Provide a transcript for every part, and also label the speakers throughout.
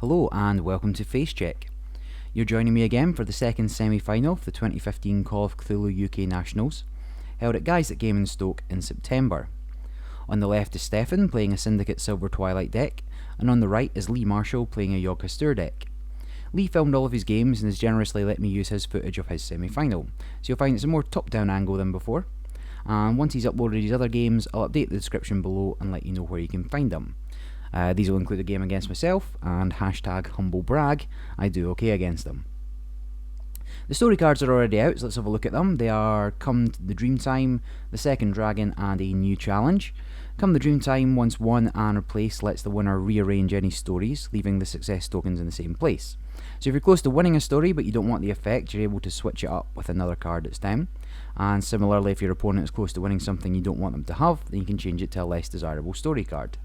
Speaker 1: Hello and welcome to Face Check. You're joining me again for the second semi-final of the 2015 Call of Cthulhu UK Nationals, held at Guys at Game in Stoke in September. On the left is Stefan playing a Syndicate Silver Twilight deck, and on the right is Lee Marshall playing a Yog Hastur deck. Lee filmed all of his games and has generously let me use his footage of his semi-final, so you'll find it's a more top-down angle than before. And once he's uploaded his other games, I'll update the description below and let you know where you can find them. These will include a game against myself and #humblebrag, I do okay against them. The story cards are already out, so let's have a look at them. They are Come the Dreamtime, the Second Dragon and a New Challenge. Come the Dreamtime, once won and replaced, lets the winner rearrange any stories, leaving the success tokens in the same place. So if you're close to winning a story but you don't want the effect, you're able to switch it up with another card that's down. And similarly, if your opponent is close to winning something you don't want them to have, then you can change it to a less desirable story card.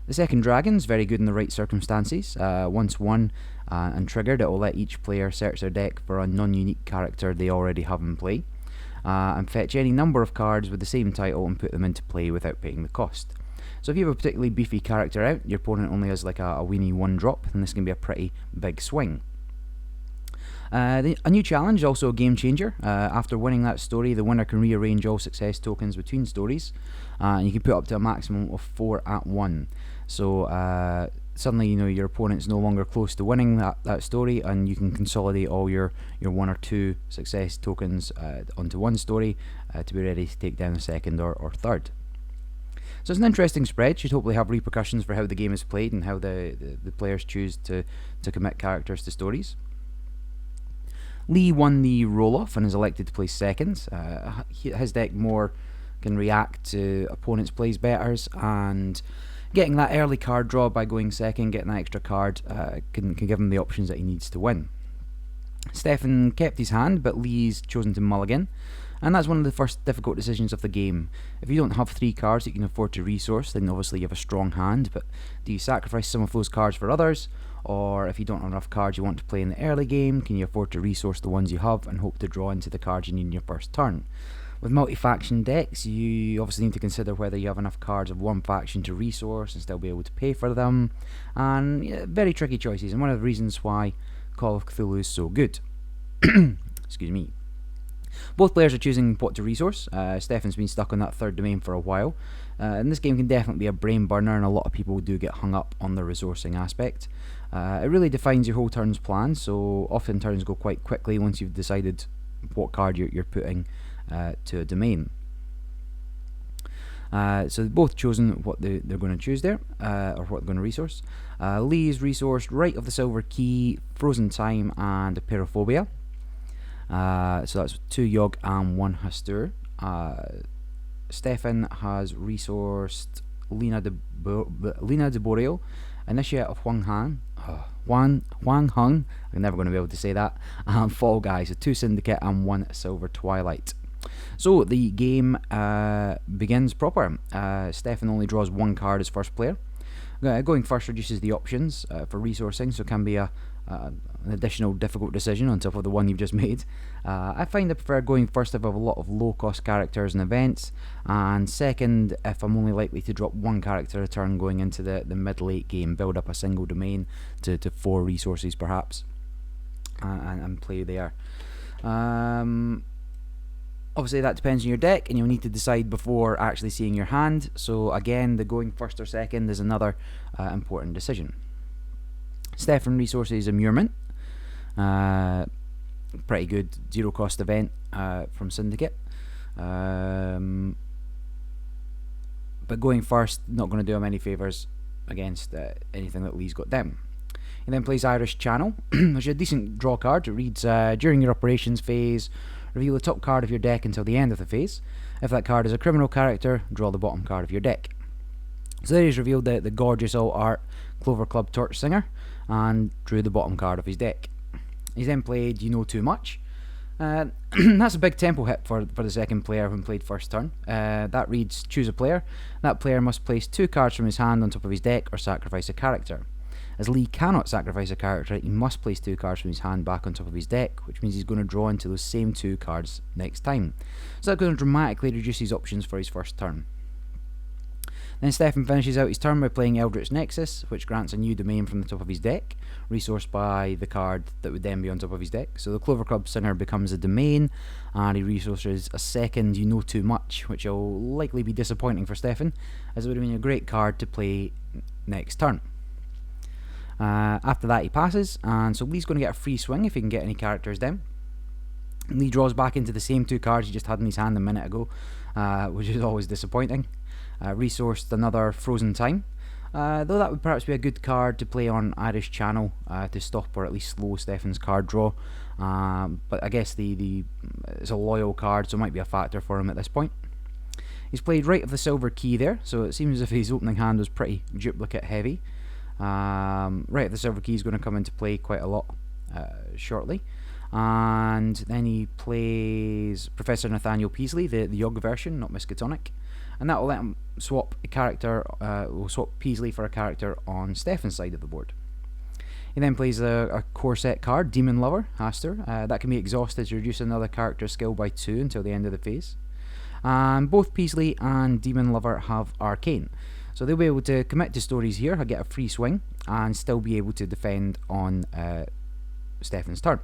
Speaker 1: The Second Dragon is very good in the right circumstances. Once won and triggered, it will let each player search their deck for a non-unique character they already have in play, and fetch any number of cards with the same title and put them into play without paying the cost. So if you have a particularly beefy character out, your opponent only has like a weenie 1-drop, then this can be a pretty big swing. A New Challenge, also a game changer. After winning that story, the winner can rearrange all success tokens between stories, and you can put up to a maximum of 4 at 1. So suddenly, your opponent's no longer close to winning that story, and you can consolidate all your 1 or 2 success tokens onto one story to be ready to take down the second or third. So it's an interesting spread. Should hopefully have repercussions for how the game is played and how the players choose to commit characters to stories. Lee won the roll-off and is elected to place second. His deck more can react to opponents' plays betters, and getting that early card draw by going second, getting that extra card, can give him the options that he needs to win. Stefan kept his hand, but Lee's chosen to mulligan, and that's one of the first difficult decisions of the game. If you don't have 3 cards that you can afford to resource, then obviously you have a strong hand, but do you sacrifice some of those cards for others? Or if you don't have enough cards you want to play in the early game, can you afford to resource the ones you have and hope to draw into the cards you need in your first turn? With multi-faction decks, you obviously need to consider whether you have enough cards of one faction to resource and still be able to pay for them, and very tricky choices, and one of the reasons why Call of Cthulhu is so good. Excuse me. Both players are choosing what to resource. Stefan's been stuck on that third domain for a while, and this game can definitely be a brain burner, and a lot of people do get hung up on the resourcing aspect. It really defines your whole turn's plan, so often turns go quite quickly once you've decided what card you're putting to a domain. So they've both chosen what they're going to choose there, or what they're going to resource. Lee's resourced Rite of the Silver Key, Frozen Time, and Apeirophobia. So that's 2 Yog and 1 Hastur. Stefan has resourced Lina de Boreal, Initiate of Huang Hung. I'm never going to be able to say that. And Fall Guy, so 2 Syndicate and 1 Silver Twilight. So the game begins proper. Stefan only draws 1 card as first player. Going first reduces the options for resourcing, so can be an additional difficult decision on top of the one you've just made. I find I prefer going first if I have a lot of low cost characters and events, and second if I'm only likely to drop 1 character a turn going into the mid-late game, build up a single domain to 4 resources perhaps, and play there. Obviously that depends on your deck, and you'll need to decide before actually seeing your hand, so again the going first or second is another important decision. Stefan resources Immurement, pretty good 0 cost event from Syndicate, but going first not going to do him any favours against anything that Lee's got down. He then plays Irish Channel, which is a decent draw card. It reads, during your operations phase, reveal the top card of your deck until the end of the phase. If that card is a criminal character, draw the bottom card of your deck. So there he's revealed the gorgeous alt art Clover Club Torch Singer, and drew the bottom card of his deck. He's then played You Know Too Much. That's a big tempo hit for the second player when played first turn. That reads, choose a player. That player must place 2 cards from his hand on top of his deck or sacrifice a character. As Lee cannot sacrifice a character, he must place 2 cards from his hand back on top of his deck, which means he's going to draw into those same 2 cards next time. So that's going to dramatically reduce his options for his first turn. Then Stefan finishes out his turn by playing Eldritch Nexus, which grants a new domain from the top of his deck, resourced by the card that would then be on top of his deck. So the Clover Club Singer becomes a domain, and he resources a second You Know Too Much, which will likely be disappointing for Stefan, as it would have been a great card to play next turn. After that he passes, and so Lee's going to get a free swing if he can get any characters down. Lee draws back into the same 2 cards he just had in his hand a minute ago, which is always disappointing. Resourced another Frozen Time, though that would perhaps be a good card to play on Irish Channel to stop or at least slow Stefan's card draw, but I guess it's a loyal card, so it might be a factor for him at this point. He's played Right of the Silver Key there, so it seems as if his opening hand was pretty duplicate heavy. Right of the Silver Key is going to come into play quite a lot shortly. And then he plays Professor Nathaniel Peasley, the Yogg version, not Miskatonic, and that will let him swap a character. Will swap Peasley for a character on Stefan's side of the board. He then plays a core set card, Demon Lover, Haster. That can be exhausted to reduce another character's skill by 2 until the end of the phase. And both Peasley and Demon Lover have Arcane, so they'll be able to commit to stories here, get a free swing, and still be able to defend on Stefan's turn.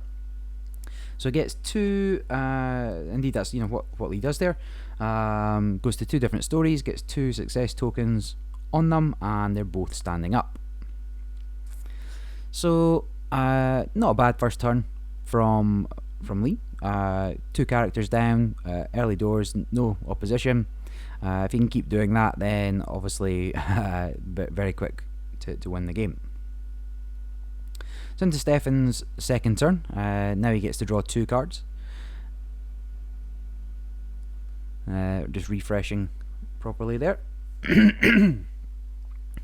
Speaker 1: So it gets 2, indeed that's what Lee does there, goes to 2 different stories, gets 2 success tokens on them, and they're both standing up. So not a bad first turn from Lee. 2 characters down, early doors, no opposition. If he can keep doing that, then obviously very quick to win the game. So into Stefan's second turn. Now he gets to draw 2 cards. Just refreshing properly there.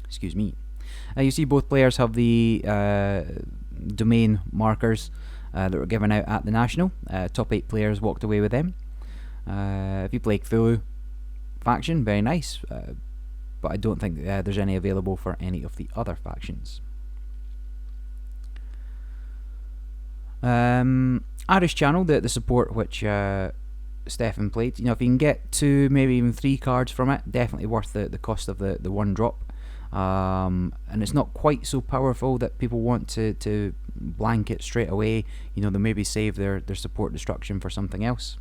Speaker 1: Excuse me. You see both players have the domain markers that were given out at the National. Top 8 players walked away with them. If you play Cthulhu faction, very nice, but I don't think there's any available for any of the other factions. Irish Channel, the support which Stefan played, if you can get 2, maybe even 3 cards from it, definitely worth the cost of the 1 drop. And it's not quite so powerful that people want to blank it straight away. They maybe save their support destruction for something else.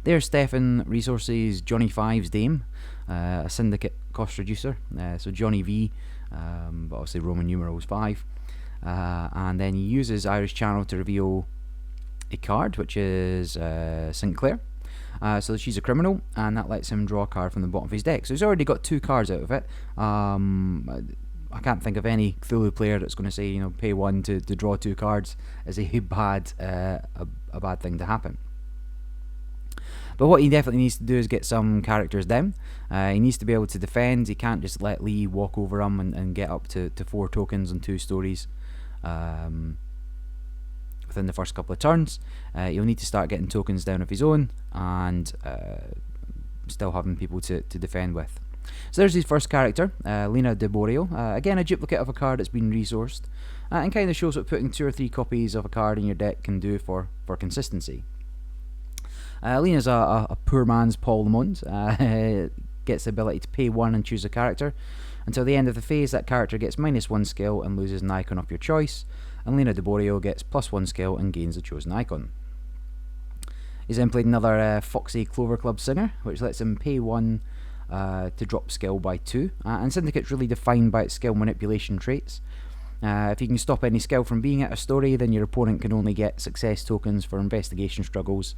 Speaker 1: There's Stefan resources Johnny Five's Dame, a syndicate cost reducer, so Johnny V, but obviously Roman numerals 5. And then he uses Irish Channel to reveal a card, which is Sinclair. So she's a criminal, and that lets him draw a card from the bottom of his deck. So he's already got 2 cards out of it. I can't think of any Cthulhu player that's going to say, pay 1 to draw 2 cards is a bad thing to happen. But what he definitely needs to do is get some characters down. He needs to be able to defend. He can't just let Lee walk over him and get up to 4 tokens and 2 stories within the first couple of turns. He'll need to start getting tokens down of his own and still having people to defend with. So there's his first character, Lena de Borio. Again, a duplicate of a card that's been resourced, and kind of shows what putting 2 or 3 copies of a card in your deck can do for consistency. Lena's a poor man's Paul Lamont. Gets the ability to pay 1 and choose a character. Until the end of the phase, that character gets -1 skill and loses an icon of your choice, and Lena de Borio gets +1 skill and gains the chosen icon. He's then played another Foxy Clover Club Singer, which lets him pay 1 to drop skill by 2, and Syndicate's really defined by its skill manipulation traits. If you can stop any skill from being at a story, then your opponent can only get success tokens for investigation struggles,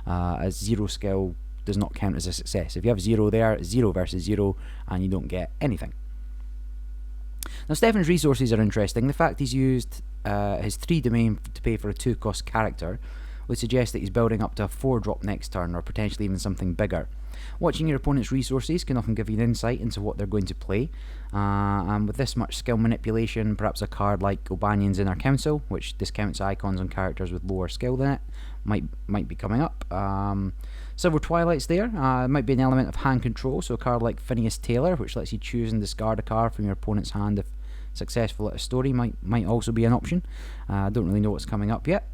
Speaker 1: as 0 skill does not count as a success. If you have 0 there, it's 0 versus 0, and you don't get anything. Now Stefan's resources are interesting. The fact he's used his 3 domain to pay for a 2-cost character would suggest that he's building up to a 4-drop next turn, or potentially even something bigger. Watching your opponent's resources can often give you an insight into what they're going to play, and with this much skill manipulation, perhaps a card like O'Banion's Inner Council, which discounts icons on characters with lower skill than it, might be coming up. Silver Twilight's there. Might be an element of hand control, so a card like Phineas Taylor, which lets you choose and discard a card from your opponent's hand if successful at a story, might also be an option. I don't really know what's coming up yet.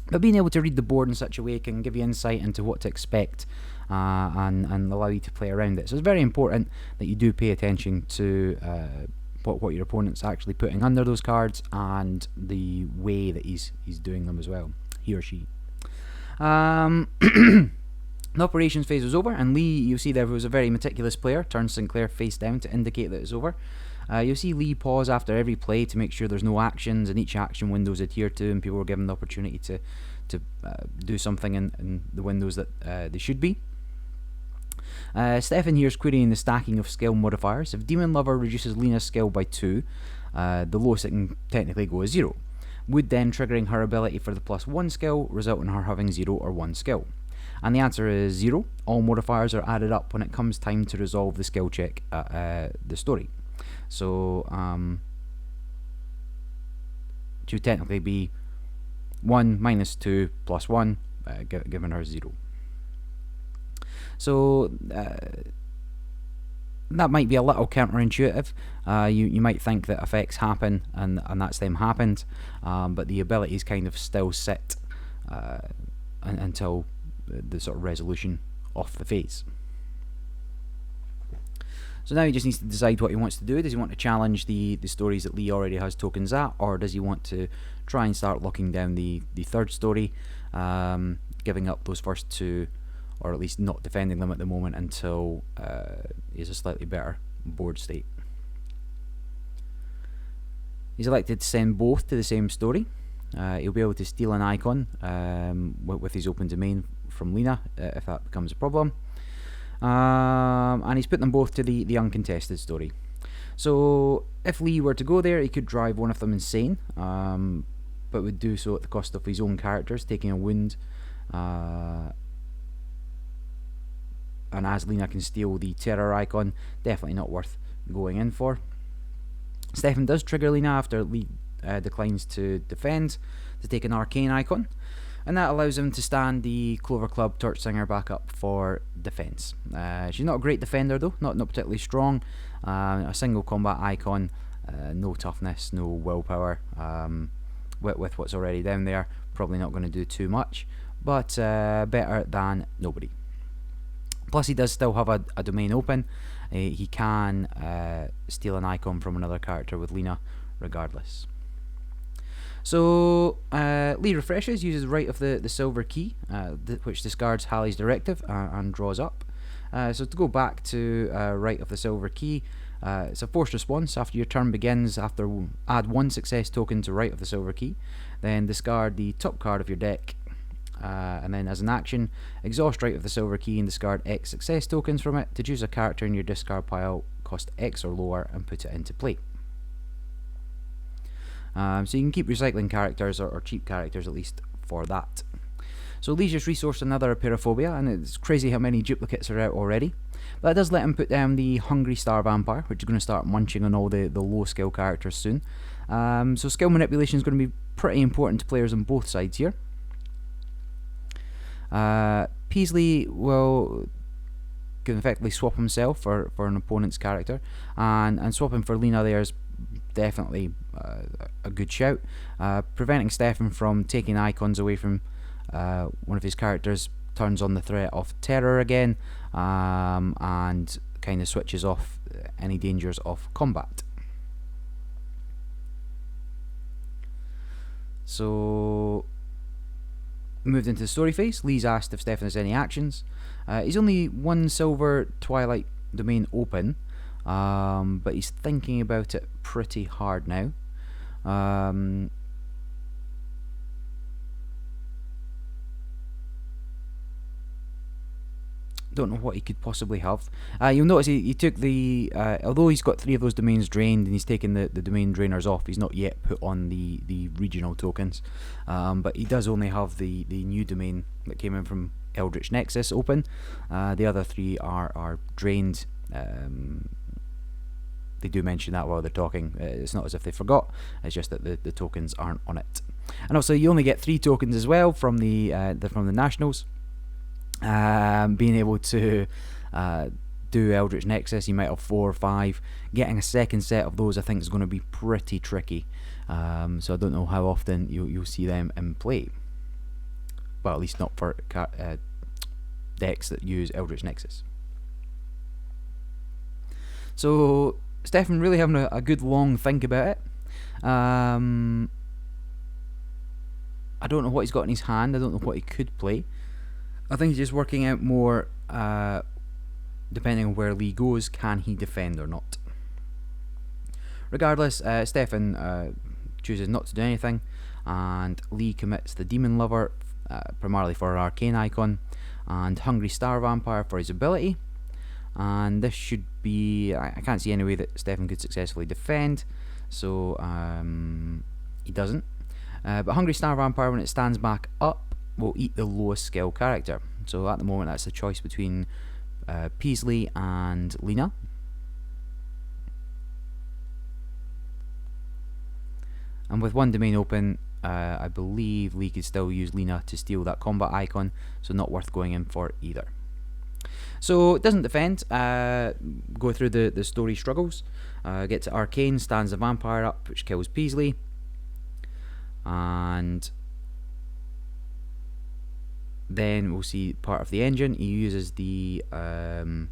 Speaker 1: But being able to read the board in such a way can give you insight into what to expect and allow you to play around it. So it's very important that you do pay attention to what your opponent's actually putting under those cards and the way that he's doing them as well, he or she. The operations phase was over, and Lee, you'll see there was a very meticulous player, turned Sinclair face down to indicate that it's over. You'll see Lee pause after every play to make sure there's no actions and each action window is adhered to and people were given the opportunity to do something in the windows that they should be. Stefan here is querying the stacking of skill modifiers. If Demon Lover reduces Lena's skill by 2, the lowest it can technically go is 0. Would then triggering her ability for the +1 skill result in her having 0 or 1 skill? And the answer is 0. All modifiers are added up when it comes time to resolve the skill check at the story. So it would technically be 1 minus 2 plus 1, giving her 0. So that might be a little counterintuitive. You might think that effects happen and that's them happened, but the abilities kind of still sit until the sort of resolution off the phase. So now he just needs to decide what he wants to do. Does he want to challenge the stories that Lee already has tokens at, or does he want to try and start locking down the third story, giving up those first two, or at least not defending them at the moment until he has a slightly better board state. He's elected to send both to the same story. He'll be able to steal an icon with his open domain from Lena if that becomes a problem. And he's put them both to the uncontested story. So if Lee were to go there, he could drive one of them insane, but would do so at the cost of his own characters taking a wound. And as Lena can steal the terror icon, definitely not worth going in for. Stefan does trigger Lena after Lee declines to defend to take an arcane icon, and that allows him to stand the Clover Club Torchsinger back up for defense. She's not a great defender though, not particularly strong. A single combat icon, no toughness, no willpower. With what's already down there, probably not going to do too much, but better than nobody. Plus he does still have a domain open. He can steal an icon from another character with Lena regardless. So Lee refreshes, uses Right of the Silver Key, which discards Halley's directive and draws up. So to go back to Right of the Silver Key, it's a forced response. After your turn begins, add 1 success token to Right of the Silver Key, then discard the top card of your deck, and then as an action, exhaust Right of the Silver Key and discard X success tokens from it to choose a character in your discard pile, cost X or lower, and put it into play. So you can keep recycling characters or cheap characters at least for that. So Lee's just resourced another Apeirophobia, and it's crazy how many duplicates are out already. But that does let him put down the Hungry Star Vampire, which is going to start munching on all the low skill characters soon. So skill manipulation is going to be pretty important to players on both sides here. Peasley can effectively swap himself for an opponent's character, and swapping for Lena there is definitely a good shout, preventing Stefan from taking icons away from one of his characters. Turns on the threat of terror again, and kind of switches off any dangers of combat. So moved into the story phase. Lee's asked if Stefan has any actions. He's only 1 silver Twilight domain open, but he's thinking about it pretty hard now. Don't know what he could possibly have. You'll notice he took the although he's got 3 of those domains drained and he's taken the domain drainers off, he's not yet put on the regional tokens, but he does only have the new domain that came in from Eldritch Nexus open. The other 3 are drained. They do mention that while they're talking. It's not as if they forgot, it's just that the tokens aren't on it. And also you only get 3 tokens as well from the Nationals. Being able to do Eldritch Nexus, you might have 4 or 5. Getting a second set of those I think is going to be pretty tricky, so I don't know how often you'll see them in play. well, at least not for decks that use Eldritch Nexus. So Stefan really having a good long think about it. I don't know what he's got in his hand. I don't know what he could play. I think he's just working out more, depending on where Lee goes, can he defend or not. Regardless, Stefan chooses not to do anything, and Lee commits the Demon Lover, primarily for her arcane icon, and Hungry Star Vampire for his ability. And this should be, I can't see any way that Stefan could successfully defend, so he doesn't. But Hungry Star Vampire, when it stands back up, will eat the lowest skill character. So at the moment that's a choice between Peasley and Lena. And with one domain open, I believe Lee could still use Lena to steal that combat icon, so not worth going in for either. So it doesn't defend, go through the story struggles, get to Arcane, stands the vampire up, which kills Peasley, and then we'll see part of the engine. He uses the so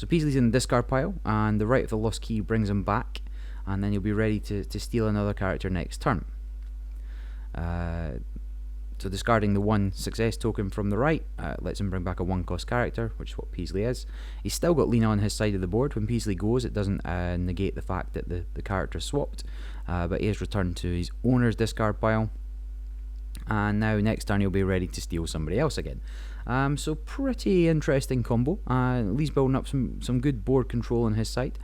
Speaker 1: Peasley's in the discard pile, and the Rite of the Lost Key brings him back, and then he'll be ready to steal another character next turn. So discarding the one success token from the right lets him bring back a 1-cost character, which is what Peasley is. He's still got Lena on his side of the board. When Peasley goes, it doesn't negate the fact that the character swapped, but he is returned to his owner's discard pile. And now next turn he'll be ready to steal somebody else again. So pretty interesting combo. Lee's building up some good board control on his side.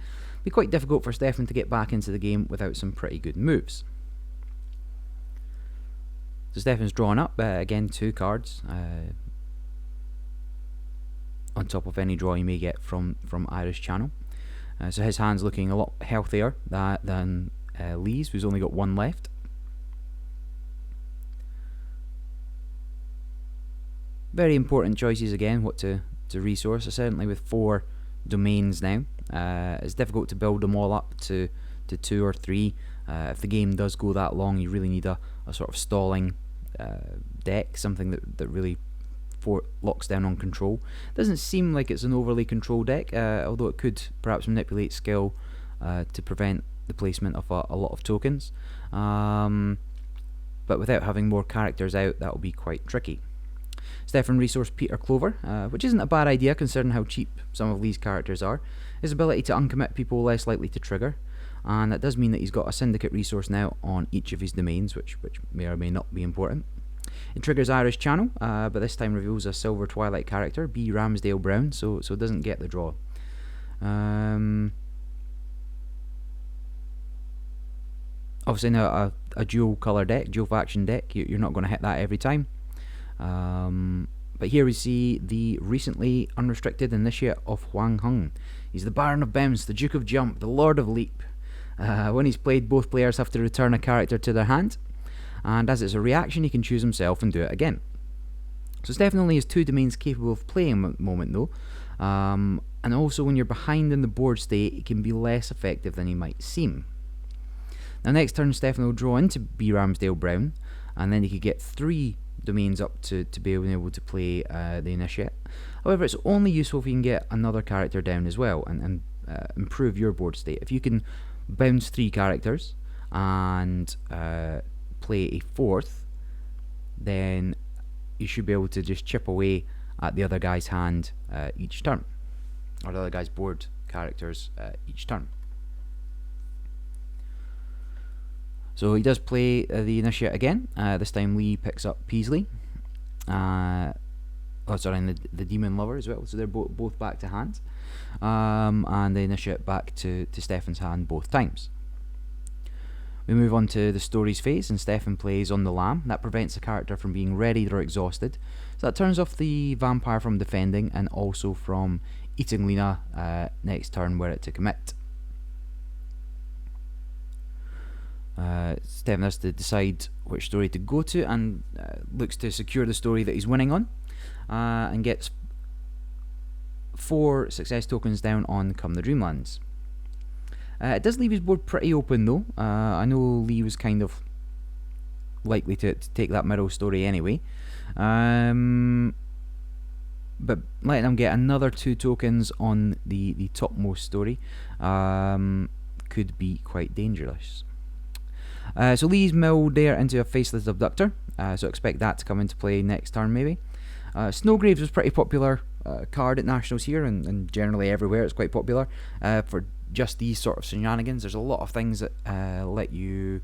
Speaker 1: Be quite difficult for Stefan to get back into the game without some pretty good moves. So Stefan's drawn up, again 2 cards, on top of any draw he may get from Irish Channel. So his hand's looking a lot healthier than Lee's, who's only got 1 left. Very important choices again, what to resource, certainly with 4 domains now. It's difficult to build them all up to 2 or 3. If the game does go that long, you really need a sort of stalling deck, something that really locks down on control. Doesn't seem like it's an overly control deck, although it could perhaps manipulate skill to prevent the placement of a lot of tokens. But without having more characters out, that will be quite tricky. Stefan resourced Peter Clover, which isn't a bad idea considering how cheap some of Lee's characters are. His ability to uncommit people less likely to trigger, and that does mean that he's got a syndicate resource now on each of his domains, which may or may not be important. It triggers Irish Channel, but this time reveals a Silver Twilight character, B. Ramsdale Brown, so it doesn't get the draw. Obviously now a dual colour deck, dual faction deck, you're not going to hit that every time. But here we see the recently unrestricted initiate of Huang Hung. He's the Baron of Bems, the Duke of Jump, the Lord of Leap. When he's played, both players have to return a character to their hand, and as it's a reaction he can choose himself and do it again. So Stefan only has 2 domains capable of playing at the moment though, and also when you're behind in the board state it can be less effective than he might seem. Now next turn Stefan will draw into B. Ramsdale Brown, and then he could get 3 domains up to be able to play the initiate. However, it's only useful if you can get another character down as well and improve your board state. If you can bounce 3 characters and play a 4th, then you should be able to just chip away at the other guy's hand each turn, or the other guy's board characters each turn. So he does play the initiate again. This time Lee picks up Peasley. And the Demon Lover as well. So they're both back to hand. And the initiate back to Stefan's hand both times. We move on to the stories phase, and Stefan plays on the Lamb. That prevents the character from being readied or exhausted. So that turns off the vampire from defending, and also from eating Lena next turn were it to commit. Stefan has to decide which story to go to, and looks to secure the story that he's winning on, and gets 4 success tokens down on Come the Dreamlands. It does leave his board pretty open though. I know Lee was kind of likely to take that middle story anyway. But letting him get another 2 tokens on the topmost story could be quite dangerous. So Lee's milled there into a Faceless Abductor, so expect that to come into play next turn maybe. Snowgraves was pretty popular card at Nationals here, and generally everywhere it's quite popular for just these sort of shenanigans. There's a lot of things that let you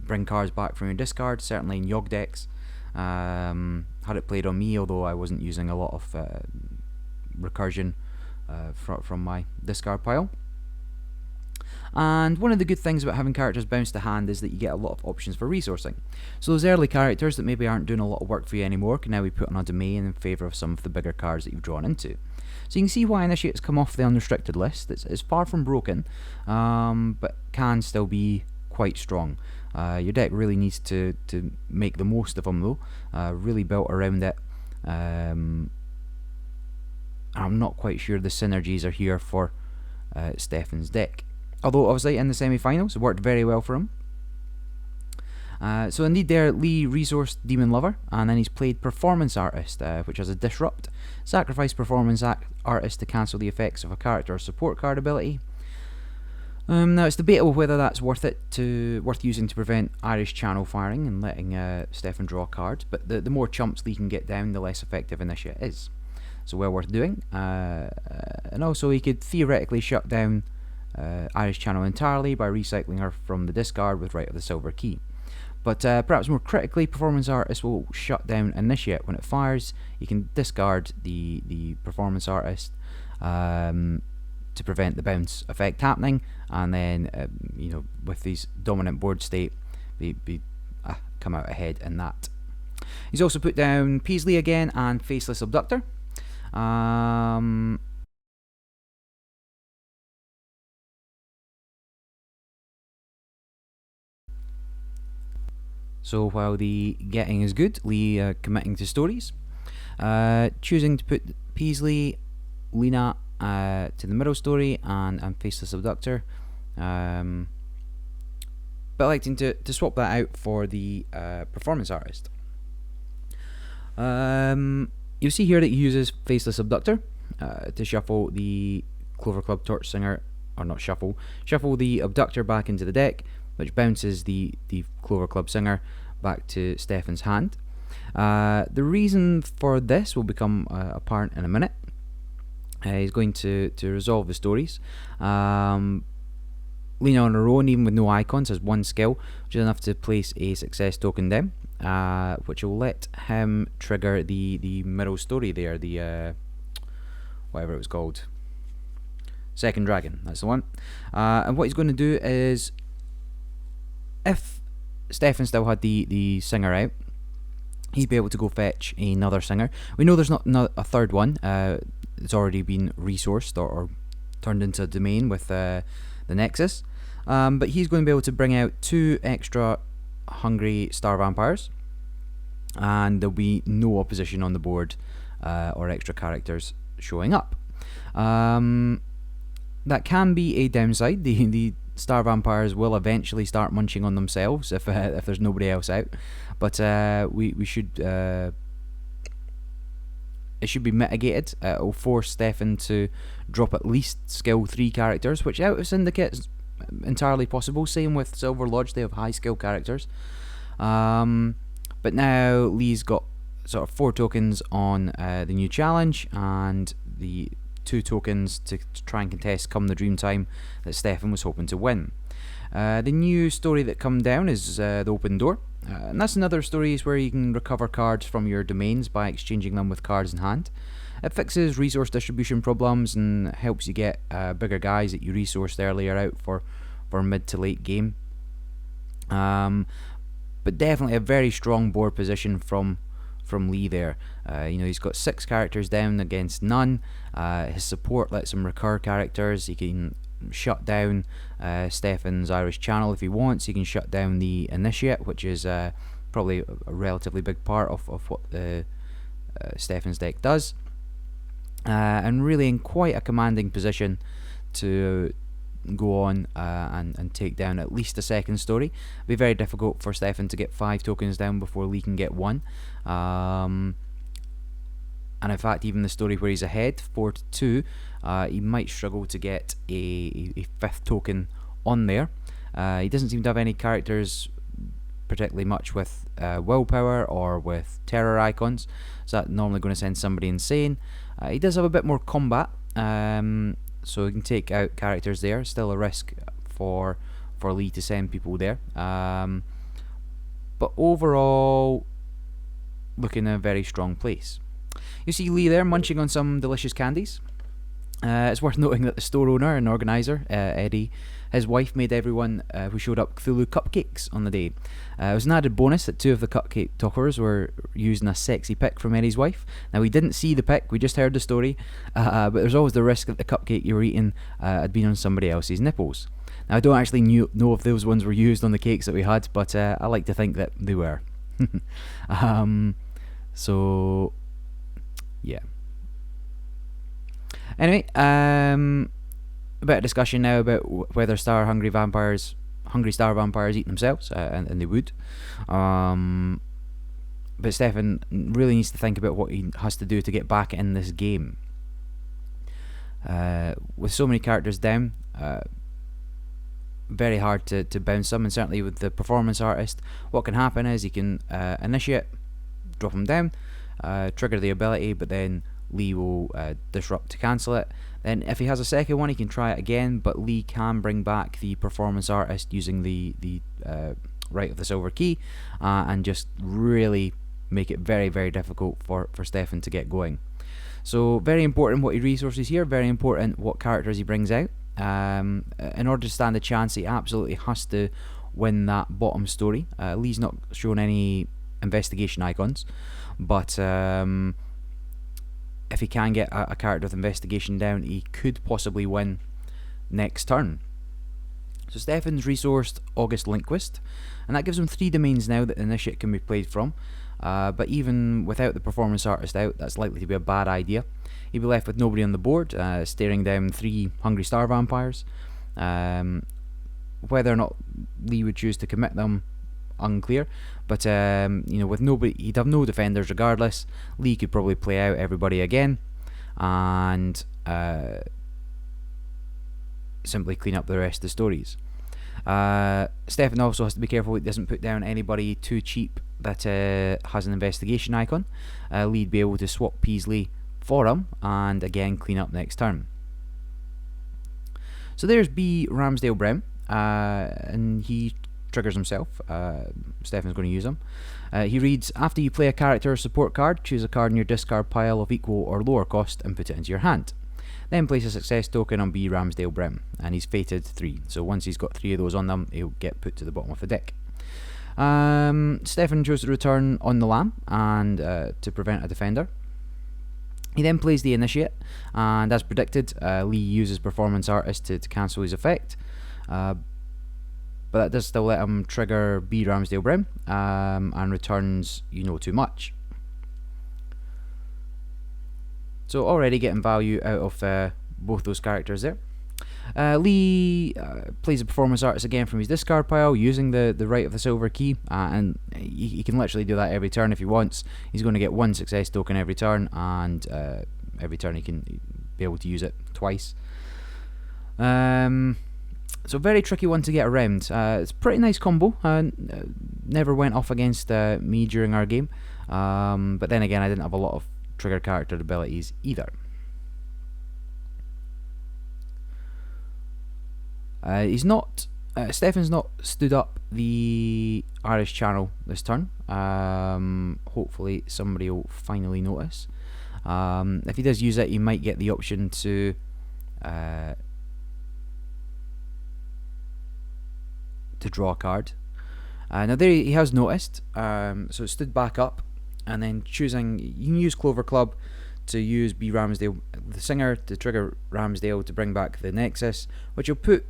Speaker 1: bring cards back from your discard, certainly in Yogg decks. Had it played on me, although I wasn't using a lot of recursion from my discard pile. And one of the good things about having characters bounce to hand is that you get a lot of options for resourcing. So those early characters that maybe aren't doing a lot of work for you anymore can now be put on a domain in favour of some of the bigger cards that you've drawn into. So you can see why Initiates come off the unrestricted list. It's far from broken, but can still be quite strong. Your deck really needs to make the most of them though, really built around it. I'm not quite sure the synergies are here for Stefan's deck. Although obviously in the semi-finals it worked very well for him. So indeed there, Lee resourced Demon Lover, and then he's played Performance Artist, which has a disrupt. Sacrifice Performance Artist to cancel the effects of a character or support card ability. Now it's debatable whether that's worth using to prevent Irish Channel firing and letting Stefan draw cards, but the more chumps Lee can get down, the less effective Initiate is. So well worth doing. And also he could theoretically shut down Irish Channel entirely by recycling her from the discard with Right of the Silver Key. But perhaps more critically, Performance Artist will shut down Initiate when it fires. You can discard the Performance Artist to prevent the bounce effect happening, and then with these dominant board state, come out ahead in that. He's also put down Peasley again and Faceless Abductor. So while the getting is good, Lee committing to stories, choosing to put Peasley, Lena to the middle story and Faceless Abductor, but electing to swap that out for the Performance Artist. You'll see here that he uses Faceless Abductor to shuffle the Clover Club Torch Singer, or not shuffle the Abductor back into the deck, which bounces the Clover Club Singer back to Stefan's hand. The reason for this will become apparent in a minute. He's going to resolve the stories. Lena on her own, even with no icons, has 1 skill, which is enough to place a success token down, which will let him trigger the middle story there, the whatever it was called, Second Dragon, that's the one. And what he's going to do is, if Stefan still had the singer out, he'd be able to go fetch another singer. We know there's not a third one. It's already been resourced or turned into a domain with the Nexus. But he's going to be able to bring out 2 extra hungry Star Vampires, and there'll be no opposition on the board or extra characters showing up. That can be a downside. The Star Vampires will eventually start munching on themselves if there's nobody else out, but we should it should be mitigated. It will force Stefan to drop at least skill 3 characters, which out of Syndicate is entirely possible. Same with Silver Lodge, they have high skill characters. But now Lee's got sort of 4 tokens on the new challenge, and the 2 tokens to try and contest come the Dreamtime that Stefan was hoping to win. The new story that come down is the Open Door, and that's another story where you can recover cards from your domains by exchanging them with cards in hand. It fixes resource distribution problems and helps you get bigger guys that you resourced earlier out for mid to late game. But definitely a very strong board position from Lee there. He's got 6 characters down against none. His support lets him recur characters. He can shut down Stefan's Irish Channel if he wants. He can shut down the Initiate, which is probably a relatively big part of what Stefan's deck does. And really in quite a commanding position to go on and take down at least a second story. It'll be very difficult for Stefan to get 5 tokens down before Lee can get 1. And in fact, even the story where he's ahead, 4-2, he might struggle to get a 5th token on there. He doesn't seem to have any characters particularly much with willpower or with terror icons, so that's normally going to send somebody insane. He does have a bit more combat, so he can take out characters there. Still a risk for Lee to send people there, but overall looking in a very strong place. You see Lee there munching on some delicious candies. It's worth noting that the store owner and organiser, Eddie, his wife made everyone who showed up Cthulhu cupcakes on the day. It was an added bonus that 2 of the cupcake toppers were using a sexy pic from Eddie's wife. Now, we didn't see the pic, we just heard the story, but there's always the risk that the cupcake you were eating had been on somebody else's nipples. Now, I don't actually know if those ones were used on the cakes that we had, but I like to think that they were. So, yeah. Anyway, a bit of discussion now about whether hungry star vampires eat themselves, and they would. But Stefan really needs to think about what he has to do to get back in this game. With so many characters down, very hard to bounce them, and certainly with the performance artist, what can happen is he can initiate, drop him down, trigger the ability, but then Lee will disrupt to cancel it. Then if he has a second one, he can try it again, but Lee can bring back the performance artist using the right of the silver key, and just really make it very, very difficult for Stefan to get going. So very important what he resources here, very important what characters he brings out. In order to stand a chance, he absolutely has to win that bottom story. Lee's not shown any investigation icons, but if he can get a character with investigation down, he could possibly win next turn. So Stefan's resourced August Lindquist, and that gives him 3 domains now that the initiate can be played from. But even without the performance artist out, that's likely to be a bad idea. He'd be left with nobody on the board, staring down 3 hungry star vampires. Whether or not Lee would choose to commit them, unclear, but with nobody, he'd have no defenders regardless. Lee could probably play out everybody again and simply clean up the rest of the stories. Stefan also has to be careful he doesn't put down anybody too cheap that has an investigation icon. Lee'd be able to swap Peasley for him and again clean up next turn. So there's B. Ramsdale Brem, and he triggers himself. Stefan's going to use him. He reads, after you play a character or support card, choose a card in your discard pile of equal or lower cost and put it into your hand. Then place a success token on B. Ramsdale Brem, and he's fated 3. So once he's got 3 of those on them, he'll get put to the bottom of the deck. Stefan chose to return on the lamb and to prevent a defender. He then plays the initiate, and as predicted, Lee uses performance artist to cancel his effect. But that does still let him trigger B. Ramsdale Brem, and returns You Know Too Much. So already getting value out of both those characters there. Lee plays a performance artist again from his discard pile using the right of the silver key, and he can literally do that every turn if he wants. He's going to get 1 success token every turn, and every turn he can be able to use it twice. So very tricky one to get around. It's a pretty nice combo. Never went off against me during our game, but then again I didn't have a lot of trigger character abilities either. Stefan's not stood up the Irish channel this turn. Hopefully somebody will finally notice. If he does use it, he might get the option to draw a card. Now there he has noticed, so it stood back up, and then choosing, you can use Clover Club to use B. Ramsdale, the singer, to trigger Ramsdale to bring back the Nexus, which will put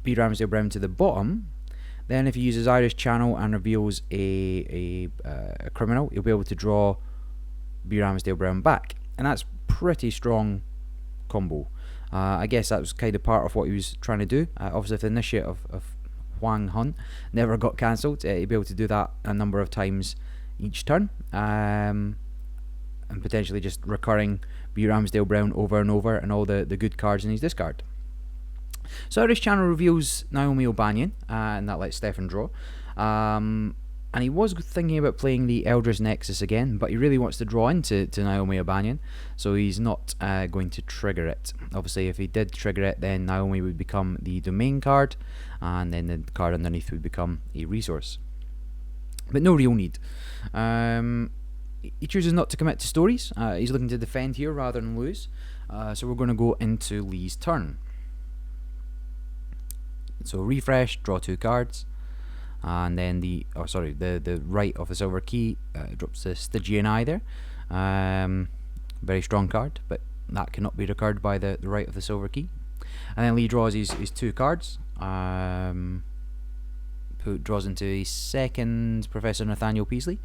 Speaker 1: B. Ramsdale Brem to the bottom. Then if he uses Irish Channel and reveals a criminal, he'll be able to draw B. Ramsdale Brem back, and that's pretty strong combo. I guess that was kind of part of what he was trying to do. Obviously, if the initiate of Huang Hun never got cancelled, he'd be able to do that a number of times each turn, and potentially just recurring B. Ramsdale Brown over and over, and all the good cards in his discard. So Irish Channel reveals Naomi O'Banion, and that lets Stefan draw. And he was thinking about playing the Eldra's Nexus again, but he really wants to draw into Naomi O'Banion, so he's not going to trigger it. Obviously, if he did trigger it, then Naomi would become the domain card, and then the card underneath would become a resource. But no real need. He chooses not to commit to stories. He's looking to defend here rather than lose. So we're going to go into Lee's turn. So refresh, draw 2 cards, and then the right of the Silver Key drops the Stygian Eye there. Very strong card, but that cannot be recurred by the right of the Silver Key. And then Lee draws his 2 cards. Draws into his second Professor Nathaniel Peasley.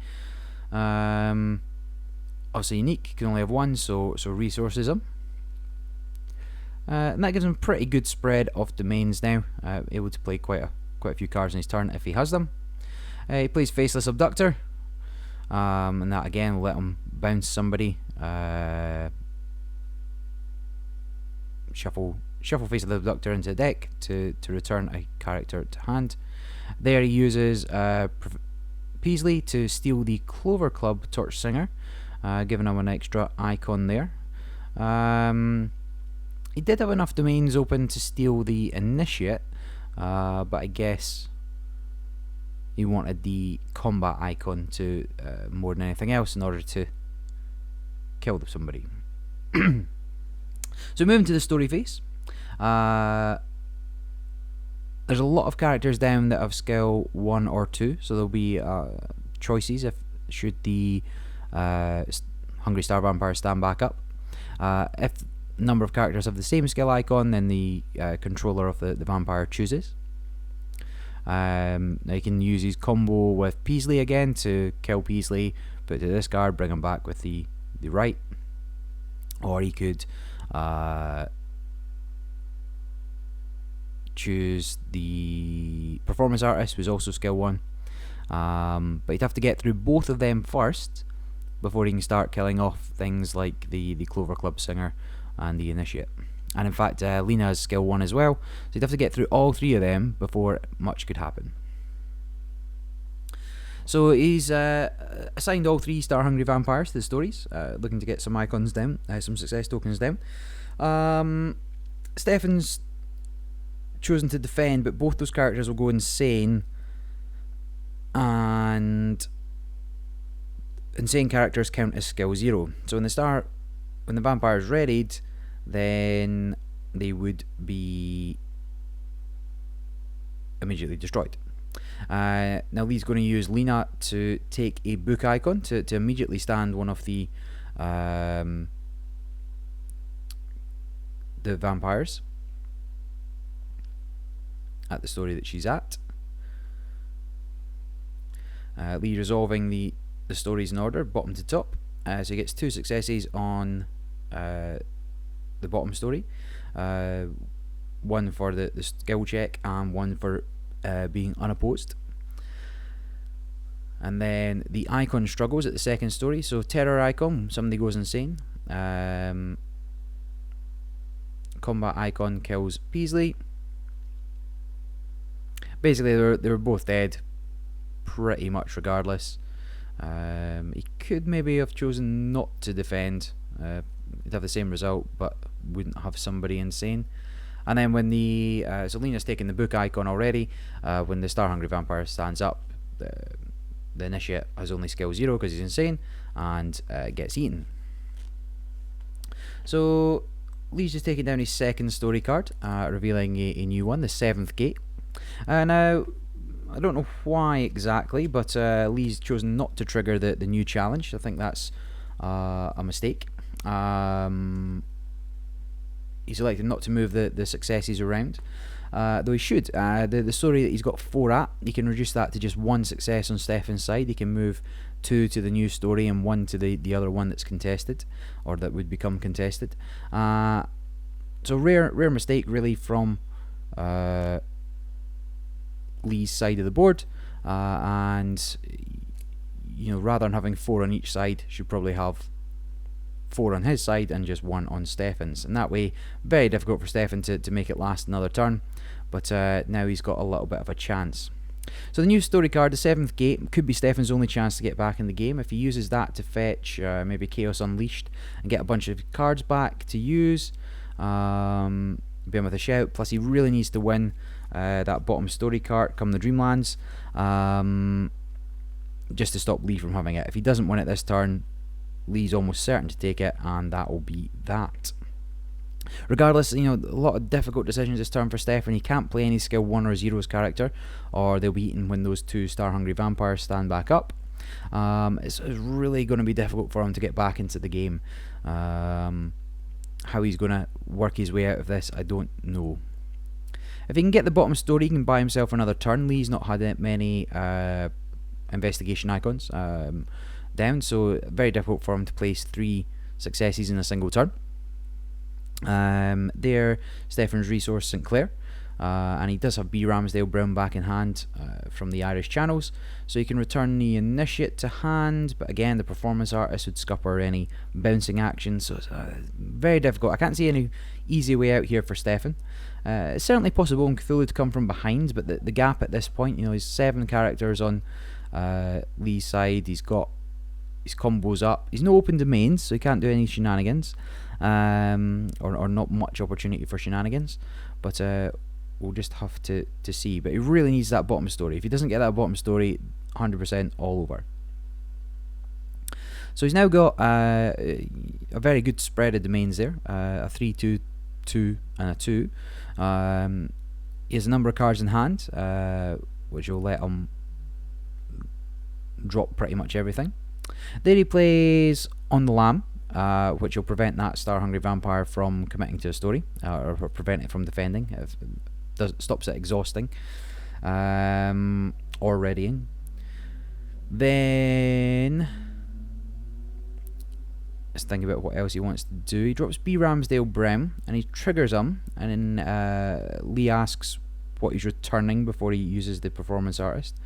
Speaker 1: Obviously unique, can only have 1, so resources him. And that gives him a pretty good spread of domains now, able to play quite a few cards in his turn if he has them. He plays Faceless Abductor, and that again will let him bounce somebody. Shuffle Faceless Abductor into the deck to return a character to hand. There he uses Peasley to steal the Clover Club Torch Singer, giving him an extra icon there. He did have enough domains open to steal the Initiate, but I guess he wanted the combat icon to more than anything else in order to kill somebody. So moving to the story phase, there's a lot of characters down that have skill 1 or 2, so there'll be choices should the Hungry Star Vampire stand back up. If number of characters have the same skill icon, then the controller of the vampire chooses. Now you can use his combo with Peasley again to kill Peasley, put it to this card, bring him back with the right, or he could choose the Performance Artist, who's also skill 1, but he'd have to get through both of them first before he can start killing off things like the Clover Club Singer and the Initiate. And in fact, Lena has skill 1 as well, so you'd have to get through all 3 of them before much could happen. So he's assigned all 3 Star Hungry Vampires to the stories, looking to get some icons down, some success tokens down. Stefan's chosen to defend, but both those characters will go insane, and insane characters count as skill 0. So when the vampire is readied, then they would be immediately destroyed. Now Lee's going to use Lena to take a book icon to immediately stand one of the vampires at the story that she's at. Lee resolving the stories in order, bottom to top, so he gets 2 successes on the bottom story, 1 for the skill check and 1 for being unopposed. And then the icon struggles at the second story, so terror icon, somebody goes insane. Combat icon kills Peasley. Basically they were both dead pretty much regardless. He could maybe have chosen not to defend, he'd have the same result but wouldn't have somebody insane. And then when the so Lena's taken the book icon already, when the Star Hungry Vampire stands up, the Initiate has only skill 0 because he's insane, and gets eaten. So Lee's just taking down his second story card, revealing a new one, the 7th Gate. Now I don't know why exactly, but Lee's chosen not to trigger the new challenge. I think that's a mistake. He's elected not to move the successes around, though he should. The story that he's got 4 at, he can reduce that to just 1 success on Stefan's side. He can move 2 to the new story and 1 to the other one that's contested, or that would become contested. So So rare mistake really from Lee's side of the board, and you know, rather than having 4 on each side, should probably have 4 on his side and just 1 on Stefan's, and that way very difficult for Stefan to make it last another turn, but now he's got a little bit of a chance. So the new story card, the 7th Gate, could be Stefan's only chance to get back in the game. If he uses that to fetch maybe Chaos Unleashed and get a bunch of cards back to use, be on with a shout. Plus he really needs to win that bottom story card come the Dreamlands, just to stop Lee from having it. If he doesn't win it this turn, Lee's almost certain to take it, and that will be that. Regardless, you know, a lot of difficult decisions this turn for Stefan. He can't play any skill 1 or 0's character, or they'll be eaten when those 2 Star Hungry Vampires stand back up. It's really going to be difficult for him to get back into the game. How he's going to work his way out of this, I don't know. If he can get the bottom story, he can buy himself another turn. Lee's not had that many investigation icons down, so very difficult for him to place 3 successes in a single turn. There, Stefan's resource St. Clair, and he does have B. Ramsdale Brown back in hand from the Irish channels, so he can return the Initiate to hand, but again the Performance Artist would scupper any bouncing action, so it's very difficult. I can't see any easy way out here for Stefan. It's certainly possible in Cthulhu to come from behind, but the gap at this point, you know, he's 7 characters on Lee's side, he's got his combos up, he's no open domains, so he can't do any shenanigans. Or not much opportunity for shenanigans, but we'll just have to see. But he really needs that bottom story. If he doesn't get that bottom story, 100% all over. So he's now got a very good spread of domains there, a 3, 2, 2 and a 2. He has a number of cards in hand, which will let him drop pretty much everything. There he plays On the Lam, which will prevent that Star Hungry Vampire from committing to a story, or prevent it from defending. It stops it exhausting or readying. Then let's think about what else he wants to do. He drops B. Ramsdale Brown and he triggers him, and then Lee asks what he's returning before he uses the Performance Artist.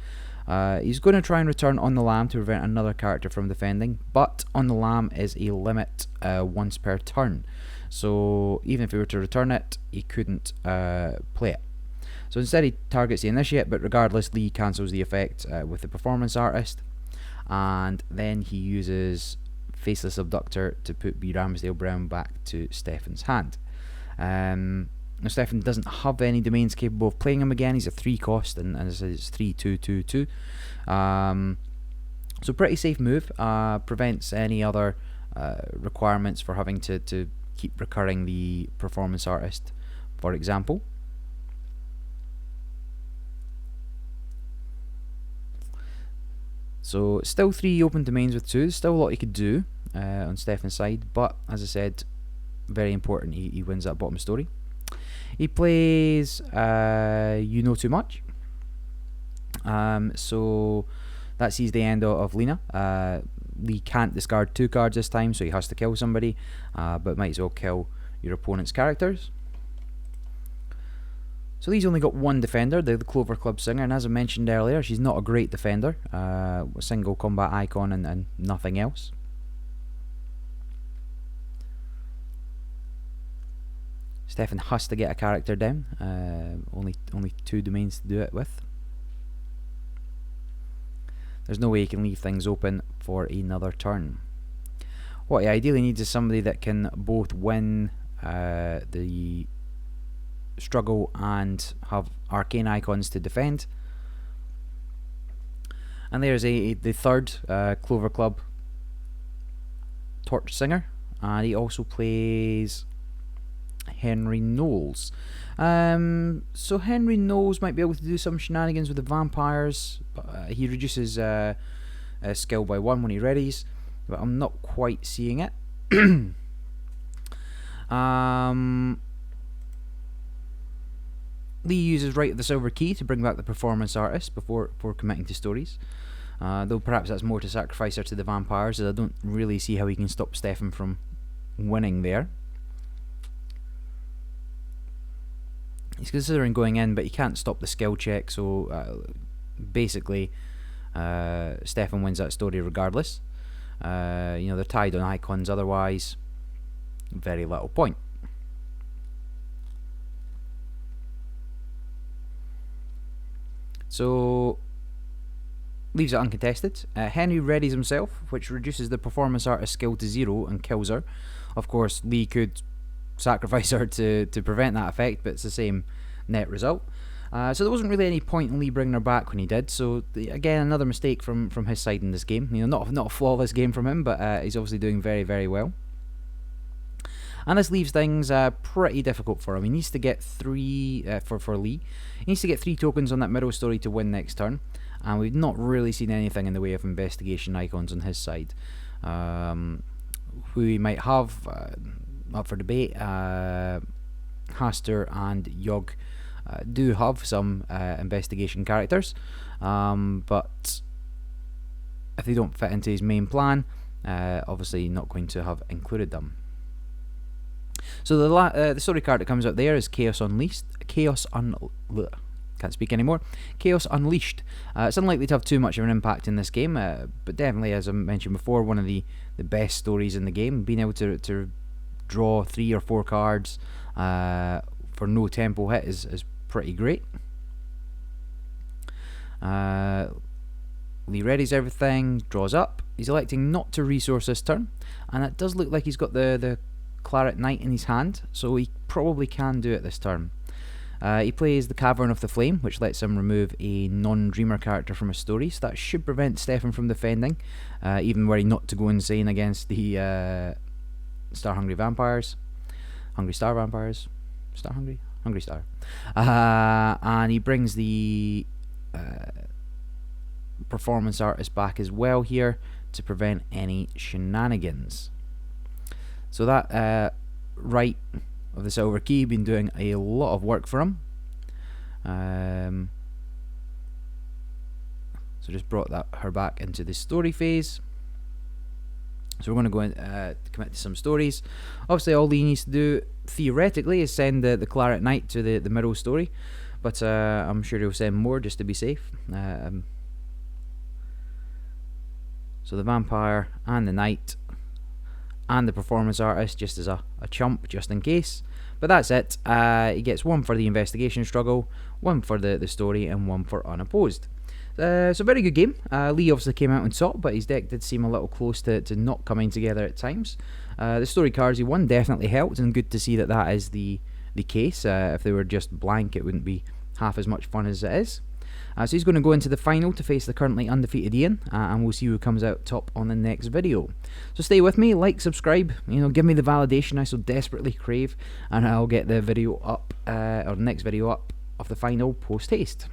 Speaker 1: He's going to try and return On the Lam to prevent another character from defending, but On the Lam is a limit once per turn, so even if he were to return it, he couldn't play it. So instead he targets the Initiate, but regardless, Lee cancels the effect with the Performance Artist, and then he uses Faceless Abductor to put B. Ramsdale Brown back to Stefan's hand. Now Stefan doesn't have any domains capable of playing him again. He's a 3 cost, and as I said, it's 3, 2, 2, 2. So pretty safe move. Prevents any other requirements for having to keep recurring the Performance Artist, for example. So still 3 open domains with 2. There's still a lot he could do on Stefan's side, but as I said, very important he wins that bottom story. He plays You Know Too Much, so that sees the end of Lena. Lee can't discard 2 cards this time, so he has to kill somebody, but might as well kill your opponent's characters. So Lee's only got 1 defender, the Clover Club Singer, and as I mentioned earlier, she's not a great defender, a single combat icon and nothing else. Stefan has to get a character down, only 2 domains to do it with. There's no way he can leave things open for another turn. What he ideally needs is somebody that can both win the struggle and have arcane icons to defend. And there's the 3rd Clover Club Torch Singer, and he also plays Henry Knowles. So Henry Knowles might be able to do some shenanigans with the vampires, but he reduces skill by 1 when he readies, but I'm not quite seeing it. Lee uses Right of the Silver Key to bring back the Performance Artist before committing to stories, though perhaps that's more to sacrifice her to the vampires, as I don't really see how he can stop Stefan from winning there. He's considering going in, but he can't stop the skill check, so basically Stefan wins that story regardless. They're tied on icons, otherwise very little point. So leaves it uncontested. Henry readies himself, which reduces the performance artist skill to 0 and kills her. Of course, Lee could sacrifice her to prevent that effect, but it's the same net result. So there wasn't really any point in Lee bringing her back when he did. So again, another mistake from his side in this game. Not a flawless game from him, but he's obviously doing very, very well. And this leaves things pretty difficult for him. He needs to get 3 for Lee. He needs to get 3 tokens on that middle story to win next turn. And we've not really seen anything in the way of investigation icons on his side. We might have up for debate. Haster and Yogg do have some investigation characters, but if they don't fit into his main plan, obviously not going to have included them. So the story card that comes out there is Chaos Unleashed. Can't speak anymore. Chaos Unleashed. It's unlikely to have too much of an impact in this game, but definitely, as I mentioned before, one of the best stories in the game. Being able to draw 3 or 4 cards for no tempo hit is pretty great. Lee readies everything, draws up. He's electing not to resource this turn, and it does look like he's got the Claret Knight in his hand, so he probably can do it this turn. He plays the Cavern of the Flame, which lets him remove a non-dreamer character from a story, so that should prevent Stefan from defending, even were he not to go insane against the Hungry Star Vampires. Hungry Star. And he brings the performance artist back as well here to prevent any shenanigans. So that Rite of the Silver Key been doing a lot of work for him. So just brought her back into the story phase. So we're going to go in, commit to some stories. Obviously, all he needs to do theoretically is send the Claret Knight to the middle story, but I'm sure he'll send more just to be safe. So the vampire and the knight and the performance artist just as a chump, just in case. But that's it. He gets 1 for the investigation struggle, 1 for the story, and 1 for unopposed. So very good game. Lee obviously came out on top, but his deck did seem a little close to not coming together at times. The story cards he won definitely helped, and good to see that is the case. If they were just blank, it wouldn't be half as much fun as it is. So he's going to go into the final to face the currently undefeated Ian, and we'll see who comes out top on the next video. So stay with me, like, subscribe, give me the validation I so desperately crave, and I'll get the video up, or the next video up of the final post haste.